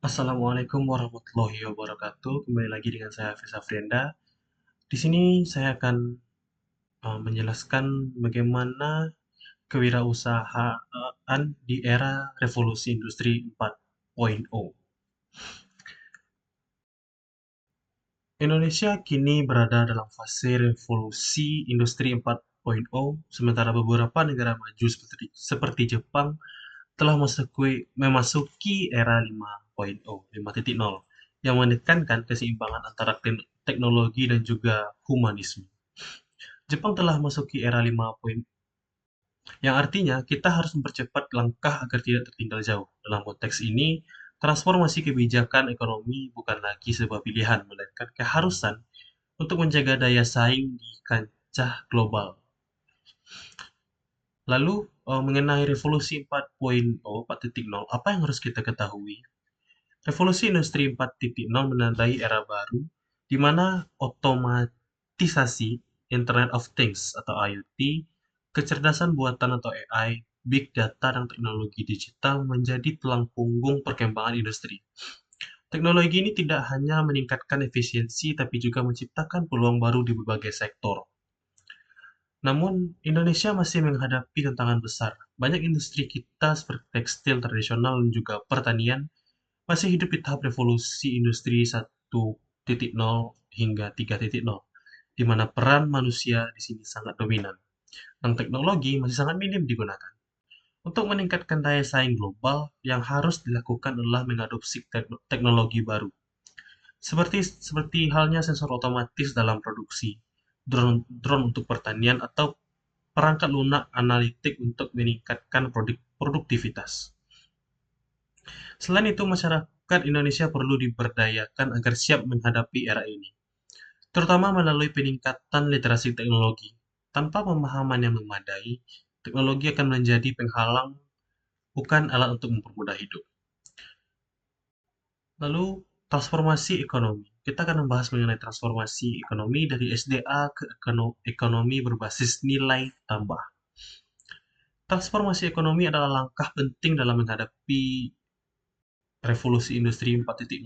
Assalamualaikum warahmatullahi wabarakatuh. Kembali lagi dengan saya Hafiz Afrianda. Di sini saya akan menjelaskan bagaimana kewirausahaan di era revolusi industri 4.0. Indonesia kini berada dalam fase revolusi industri 4.0, sementara beberapa negara maju seperti Jepang telah memasuki era 5.0, 5.0, yang menekankan keseimbangan antara teknologi dan juga humanisme. Jepang telah memasuki era 5.0, yang artinya kita harus mempercepat langkah agar tidak tertinggal jauh. Dalam konteks ini, transformasi kebijakan ekonomi bukan lagi sebuah pilihan, melainkan keharusan untuk menjaga daya saing di kancah global. Lalu, mengenai revolusi 4.0, 4.0, apa yang harus kita ketahui? Revolusi industri 4.0 menandai era baru di mana otomatisasi Internet of Things atau IoT, kecerdasan buatan atau AI, big data, dan teknologi digital menjadi tulang punggung perkembangan industri. Teknologi ini tidak hanya meningkatkan efisiensi, tapi juga menciptakan peluang baru di berbagai sektor. Namun, Indonesia masih menghadapi tantangan besar. Banyak industri kita seperti tekstil tradisional dan juga pertanian masih hidup di tahap revolusi industri 1.0 hingga 3.0, di mana peran manusia di sini sangat dominan, dan teknologi masih sangat minim digunakan. Untuk meningkatkan daya saing global, yang harus dilakukan adalah mengadopsi teknologi baru, seperti halnya sensor otomatis dalam produksi, drone untuk pertanian, atau perangkat lunak analitik untuk meningkatkan produktivitas. Selain itu, masyarakat Indonesia perlu diberdayakan agar siap menghadapi era ini, terutama melalui peningkatan literasi teknologi. Tanpa pemahaman yang memadai, teknologi akan menjadi penghalang, bukan alat untuk mempermudah hidup. Lalu, transformasi ekonomi. Kita akan membahas mengenai transformasi ekonomi dari SDA ke ekonomi berbasis nilai tambah. Transformasi ekonomi adalah langkah penting dalam menghadapi revolusi industri 4.0.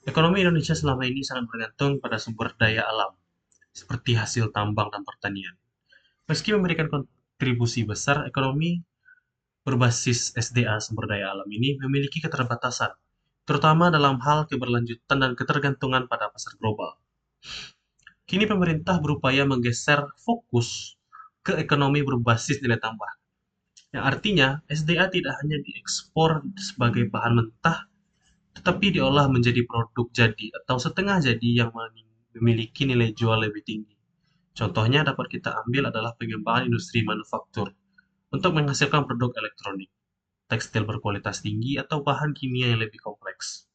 Ekonomi Indonesia selama ini sangat bergantung pada sumber daya alam, seperti hasil tambang dan pertanian. Meski memberikan kontribusi besar, ekonomi berbasis SDA sumber daya alam ini memiliki keterbatasan, terutama dalam hal keberlanjutan dan ketergantungan pada pasar global. Kini pemerintah berupaya menggeser fokus ke ekonomi berbasis nilai tambah, yang artinya SDA tidak hanya diekspor sebagai bahan mentah, tetapi diolah menjadi produk jadi atau setengah jadi yang memiliki nilai jual lebih tinggi. Contohnya dapat kita ambil adalah pengembangan industri manufaktur untuk menghasilkan produk elektronik, tekstil berkualitas tinggi, atau bahan kimia yang lebih kompleks.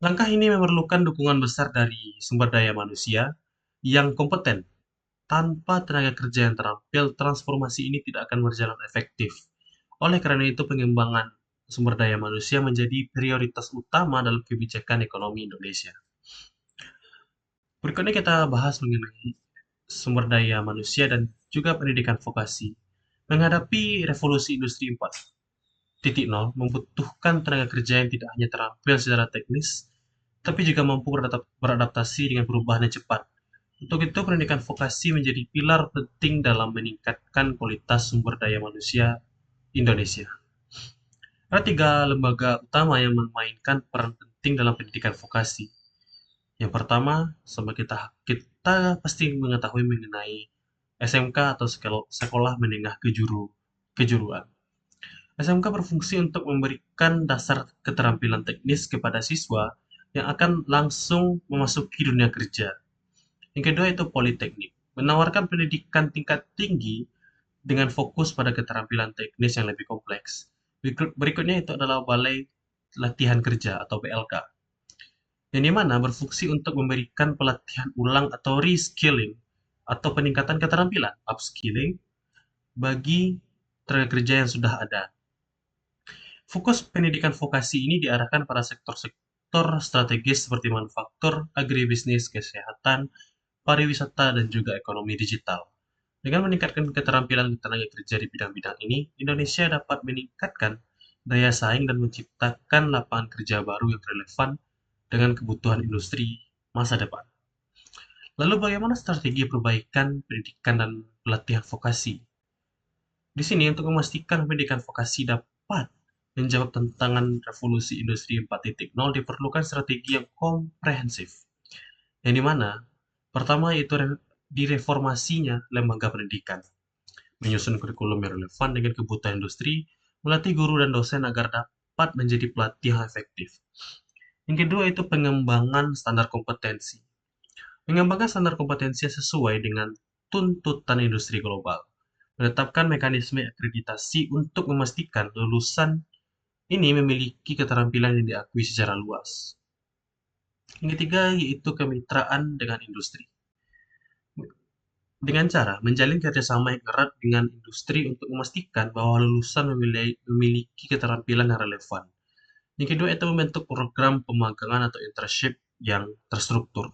Langkah ini memerlukan dukungan besar dari sumber daya manusia yang kompeten. Tanpa tenaga kerja yang terampil, transformasi ini tidak akan berjalan efektif. Oleh karena itu, pengembangan sumber daya manusia menjadi prioritas utama dalam kebijakan ekonomi Indonesia. Berikutnya kita bahas mengenai sumber daya manusia dan juga pendidikan vokasi. Menghadapi revolusi industri 4.0 membutuhkan tenaga kerja yang tidak hanya terampil secara teknis, tapi juga mampu beradaptasi dengan perubahan yang cepat. Untuk itu, pendidikan vokasi menjadi pilar penting dalam meningkatkan kualitas sumber daya manusia Indonesia. Ada tiga lembaga utama yang memainkan peran penting dalam pendidikan vokasi. Yang pertama, sama kita pasti mengetahui mengenai SMK atau sekolah menengah kejuruan. SMK berfungsi untuk memberikan dasar keterampilan teknis kepada siswa yang akan langsung memasuki dunia kerja. Yang kedua itu politeknik, menawarkan pendidikan tingkat tinggi dengan fokus pada keterampilan teknis yang lebih kompleks. Berikutnya itu adalah Balai Latihan Kerja atau BLK, yang dimana berfungsi untuk memberikan pelatihan ulang atau reskilling atau peningkatan keterampilan, upskilling, bagi tenaga kerja yang sudah ada. Fokus pendidikan vokasi ini diarahkan pada sektor-sektor strategis seperti manufaktur, agribisnis, kesehatan, pariwisata, dan juga ekonomi digital. Dengan meningkatkan keterampilan tenaga kerja di bidang-bidang ini, Indonesia dapat meningkatkan daya saing dan menciptakan lapangan kerja baru yang relevan dengan kebutuhan industri masa depan. Lalu bagaimana strategi perbaikan pendidikan dan pelatihan vokasi? Di sini untuk memastikan pendidikan vokasi dapat menjawab tantangan revolusi industri 4.0 diperlukan strategi yang komprehensif. Yang dimana pertama yaitu direformasinya lembaga pendidikan, menyusun kurikulum yang relevan dengan kebutuhan industri, melatih guru dan dosen agar dapat menjadi pelatih yang efektif. Yang kedua itu pengembangan standar kompetensi. Mengembangkan standar kompetensi sesuai dengan tuntutan industri global. Menetapkan mekanisme akreditasi untuk memastikan lulusan ini memiliki keterampilan yang diakui secara luas. Yang ketiga yaitu kemitraan dengan industri. Dengan cara menjalin kerjasama yang erat dengan industri untuk memastikan bahwa lulusan memiliki keterampilan yang relevan. Yang kedua itu membentuk program pemagangan atau internship yang terstruktur.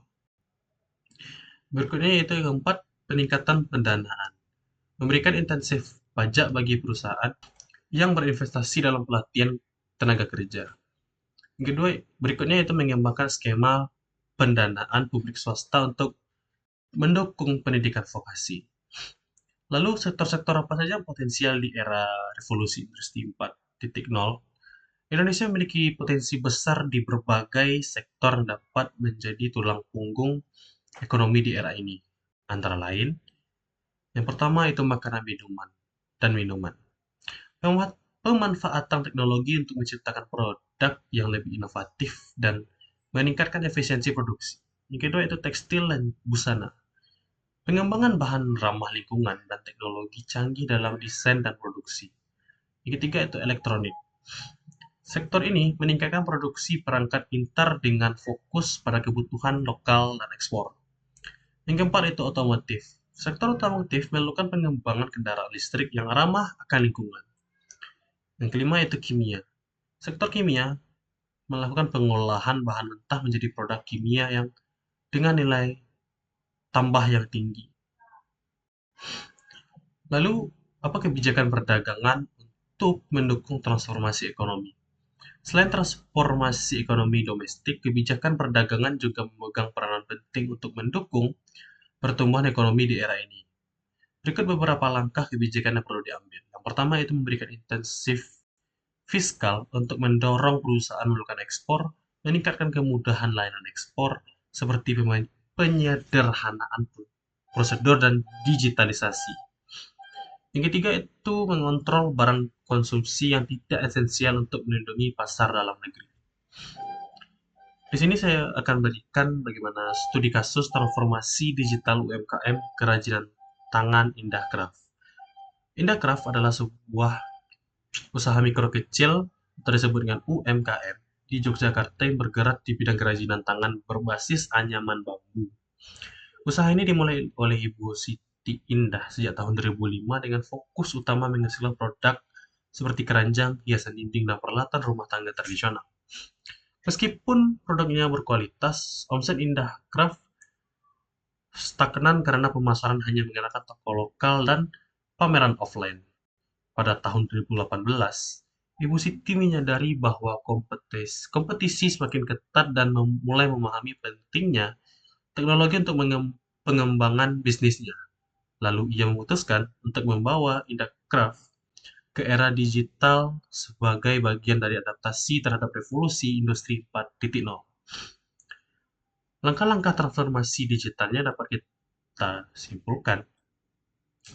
Berikutnya yaitu yang keempat, peningkatan pendanaan. Memberikan intensif pajak bagi perusahaan yang berinvestasi dalam pelatihan tenaga kerja. Yang kedua, berikutnya yaitu mengembangkan skema pendanaan publik swasta untuk mendukung pendidikan vokasi. Lalu sektor-sektor apa saja potensial di era revolusi industri 4.0? Indonesia memiliki potensi besar di berbagai sektor yang dapat menjadi tulang punggung ekonomi di era ini. Antara lain, yang pertama itu makanan dan minuman. Pemanfaatan teknologi untuk menciptakan produk yang lebih inovatif dan meningkatkan efisiensi produksi. Yang kedua itu tekstil dan busana. Pengembangan bahan ramah lingkungan dan teknologi canggih dalam desain dan produksi. Yang ketiga itu elektronik. Sektor ini meningkatkan produksi perangkat pintar dengan fokus pada kebutuhan lokal dan ekspor. Yang keempat itu otomotif. Sektor otomotif memerlukan pengembangan kendaraan listrik yang ramah akan lingkungan. Yang kelima itu kimia. Sektor kimia melakukan pengolahan bahan mentah menjadi produk kimia yang dengan nilai tambah yang tinggi. Lalu, apa kebijakan perdagangan untuk mendukung transformasi ekonomi? Selain transformasi ekonomi domestik, kebijakan perdagangan juga memegang peranan penting untuk mendukung pertumbuhan ekonomi di era ini. Berikut beberapa langkah kebijakan yang perlu diambil. Yang pertama itu memberikan intensif fiskal untuk mendorong perusahaan melakukan ekspor, meningkatkan kemudahan layanan ekspor, seperti penyederhanaan prosedur dan digitalisasi. Yang ketiga itu mengontrol barang konsumsi yang tidak esensial untuk melindungi pasar dalam negeri. Di sini saya akan berikan bagaimana studi kasus transformasi digital UMKM kerajinan tangan Indahcraft. Indahcraft adalah sebuah usaha mikro kecil atau disebut dengan UMKM di Yogyakarta yang bergerak di bidang kerajinan tangan berbasis anyaman bambu. Usaha ini dimulai oleh Ibu Siti Indah sejak tahun 2005 dengan fokus utama menghasilkan produk seperti keranjang, hiasan dinding, dan peralatan rumah tangga tradisional. Meskipun produknya berkualitas, omset Indahcraft stagnan karena pemasaran hanya menggunakan toko lokal dan pameran offline. Pada tahun 2018, Ibu Siti menyadari bahwa kompetisi semakin ketat dan mulai memahami pentingnya teknologi untuk pengembangan bisnisnya. Lalu ia memutuskan untuk membawa Indahcraft ke era digital sebagai bagian dari adaptasi terhadap revolusi industri 4.0. Langkah-langkah transformasi digitalnya dapat kita simpulkan.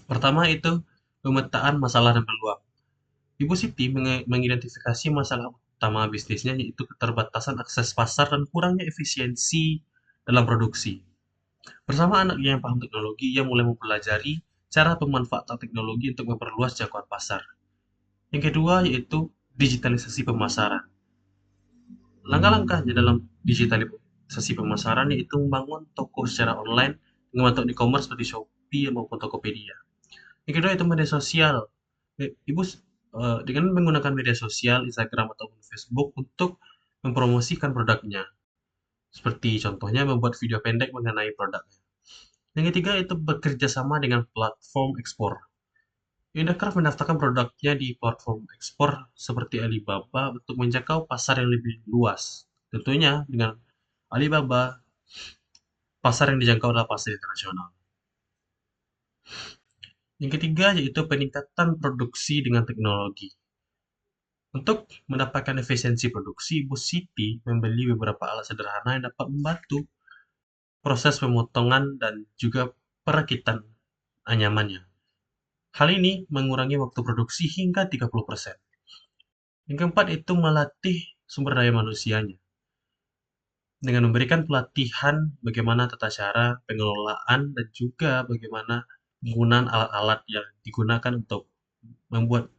Pertama itu pemetaan masalah dan peluang. Ibu Siti mengidentifikasi masalah utama bisnisnya yaitu keterbatasan akses pasar dan kurangnya efisiensi dalam produksi. Bersama anaknya yang paham teknologi, ia mulai mempelajari cara pemanfaatan teknologi untuk memperluas jangkauan pasar. Yang kedua yaitu digitalisasi pemasaran. Langkah-langkahnya dalam digitalisasi pemasaran yaitu membangun toko secara online dengan bentuk e-commerce seperti Shopee maupun Tokopedia. Yang kedua itu media sosial. Ibu dengan menggunakan media sosial, Instagram ataupun Facebook untuk mempromosikan produknya. Seperti contohnya membuat video pendek mengenai produknya. Yang ketiga itu bekerja sama dengan platform ekspor. Indacraft mendaftarkan produknya di platform ekspor seperti Alibaba untuk menjangkau pasar yang lebih luas. Tentunya dengan Alibaba, pasar yang dijangkau adalah pasar internasional. Yang ketiga yaitu peningkatan produksi dengan teknologi. Untuk mendapatkan efisiensi produksi, Ibu Siti membeli beberapa alat sederhana yang dapat membantu proses pemotongan dan juga perakitan anyamannya. Hal ini mengurangi waktu produksi hingga 30%. Yang keempat itu melatih sumber daya manusianya dengan memberikan pelatihan bagaimana tata cara pengelolaan dan juga bagaimana penggunaan alat-alat yang digunakan untuk membuat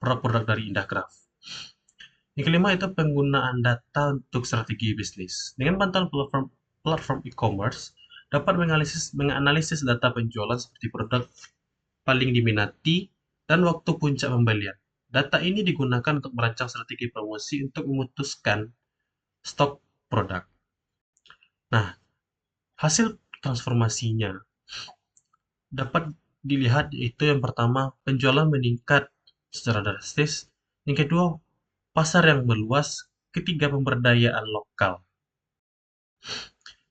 produk dari Indacraft. Yang kelima itu penggunaan data untuk strategi bisnis. Dengan bantuan platform e-commerce dapat menganalisis data penjualan seperti produk paling diminati dan waktu puncak pembelian. Data ini digunakan untuk merancang strategi promosi untuk memutuskan stok produk. Nah, hasil transformasinya dapat dilihat yaitu yang pertama, penjualan meningkat secara drastis. Yang kedua, pasar yang meluas. Ketiga, pemberdayaan lokal.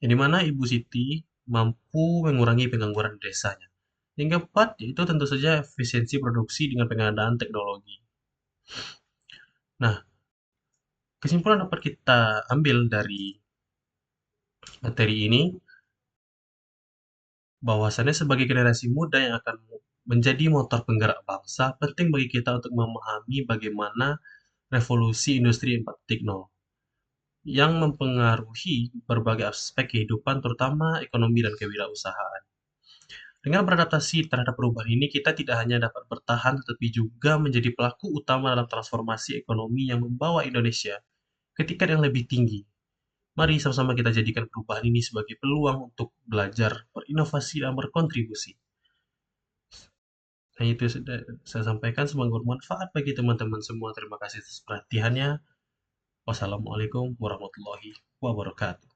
Yang dimana Ibu Siti mampu mengurangi pengangguran di desanya. Yang keempat, yaitu tentu saja efisiensi produksi dengan pengadaan teknologi. Nah, kesimpulan dapat kita ambil dari materi ini, bahwasannya sebagai generasi muda yang akan menjadi motor penggerak bangsa, penting bagi kita untuk memahami bagaimana revolusi industri 4.0 yang mempengaruhi berbagai aspek kehidupan, terutama ekonomi dan kewirausahaan. Dengan beradaptasi terhadap perubahan ini, kita tidak hanya dapat bertahan, tetapi juga menjadi pelaku utama dalam transformasi ekonomi yang membawa Indonesia ke tingkat yang lebih tinggi. Mari sama-sama kita jadikan perubahan ini sebagai peluang untuk belajar, berinovasi, dan berkontribusi. Hanya itu sudah saya sampaikan, semoga bermanfaat bagi teman-teman semua. Terima kasih atas perhatiannya. Wassalamualaikum warahmatullahi wabarakatuh.